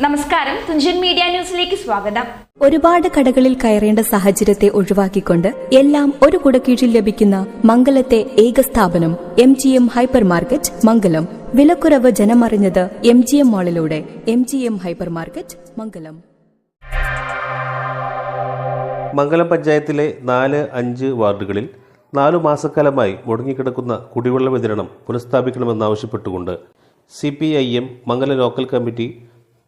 നമസ്കാരം, തുഞ്ചൻ മീഡിയ ന്യൂസിലേക്ക് സ്വാഗതം. ഒരുപാട് കടകളിൽ കയറേണ്ട സാഹചര്യത്തെ ഒഴിവാക്കിക്കൊണ്ട് എല്ലാം ഒരു കുടക്കീഴിൽ ലഭിക്കുന്ന മംഗലത്തെ ഏക സ്ഥാപനം MGM ഹൈപ്പർ മാർക്കറ്റ് മംഗലം. വിലക്കുറവ് ജനമറിഞ്ഞത് MGM മാളിലൂടെ. MGM ഹൈപ്പർ മാർക്കറ്റ് മംഗലം. മംഗലം പഞ്ചായത്തിലെ 4-5 വാർഡുകളിൽ 4 മാസക്കാലമായി മുടങ്ങിക്കിടക്കുന്ന കുടിവെള്ള വിതരണം പുനഃസ്ഥാപിക്കണമെന്നാവശ്യപ്പെട്ടുകൊണ്ട് CPIM മംഗലം ലോക്കൽ കമ്മിറ്റി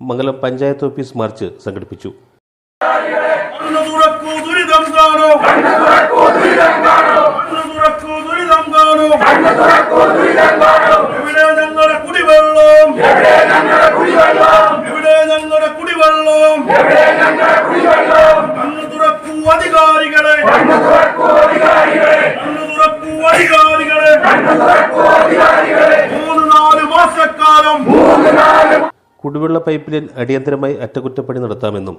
മംഗലം പഞ്ചായത്ത് ഓഫീസ് മാർച്ച് സംഘടിപ്പിച്ചു. കുടിവെള്ള പൈപ്പ് ലൈൻ അടിയന്തരമായി അറ്റകുറ്റപ്പണി നടത്താമെന്നും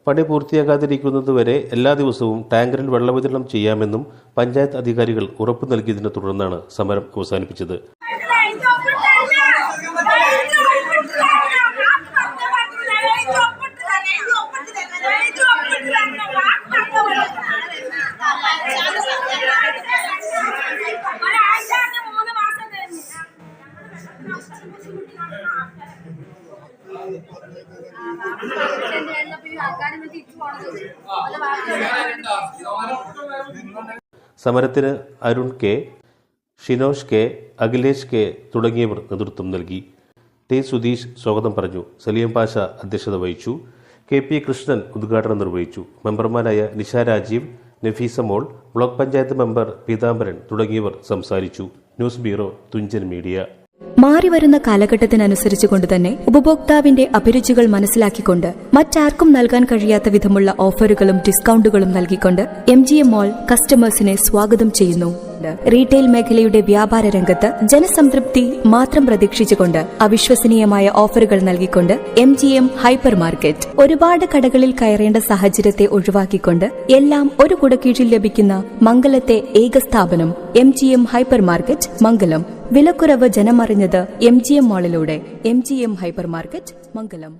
പണി പൂർത്തിയാകാതിരിക്കുന്നതുവരെ എല്ലാ ദിവസവും ടാങ്കറിൽ വെള്ളവിതരണം ചെയ്യാമെന്നും പഞ്ചായത്ത് അധികാരികൾ ഉറപ്പു നൽകിയതിനെ തുടർന്നാണ് സമരം അവസാനിപ്പിച്ചത്. സമരത്തിന് Arun K, Shinosh K, Akhilesh K തുടങ്ങിയവർ നേതൃത്വം നൽകി. ടി സുധീഷ് സ്വാഗതം പറഞ്ഞു. സലീം പാഷ അധ്യക്ഷത വഹിച്ചു. KP കൃഷ്ണൻ ഉദ്ഘാടനം നിർവഹിച്ചു. മെമ്പർമാരായ നിഷ രാജീവ്, നഫീസ മോൾ, ബ്ലോക്ക് പഞ്ചായത്ത് മെമ്പർ പീതാംബരൻ തുടങ്ങിയവർ സംസാരിച്ചു. News bureau, Thunchan media. മാറിവരുന്ന കാലഘട്ടത്തിനനുസരിച്ചുകൊണ്ട് തന്നെ ഉപഭോക്താവിന്റെ അഭിരുചികൾ മനസ്സിലാക്കിക്കൊണ്ട് മറ്റാർക്കും നൽകാൻ കഴിയാത്ത വിധമുള്ള ഓഫറുകളും ഡിസ്കൌണ്ടുകളും നൽകിക്കൊണ്ട് MGM മാൾ കസ്റ്റമേഴ്സിനെ സ്വാഗതം ചെയ്യുന്നു. റീറ്റെയിൽ മേഖലയുടെ വ്യാപാര രംഗത്ത് ജനസംതൃപ്തി മാത്രം പ്രതീക്ഷിച്ചുകൊണ്ട് അവിശ്വസനീയമായ ഓഫറുകൾ നൽകിക്കൊണ്ട് MGM ഹൈപ്പർ മാർക്കറ്റ്. ഒരുപാട് കടകളിൽ കയറേണ്ട സാഹചര്യത്തെ ഒഴിവാക്കിക്കൊണ്ട് എല്ലാം ഒരു കുടക്കീഴിൽ ലഭിക്കുന്ന മംഗലത്തെ ഏക സ്ഥാപനം MGM ഹൈപ്പർ മാർക്കറ്റ് മംഗലം. വിലക്കുറവ് ജനമറിഞ്ഞത് MGM മാളിലൂടെ. MGM ഹൈപ്പർ മാർക്കറ്റ് മംഗലം.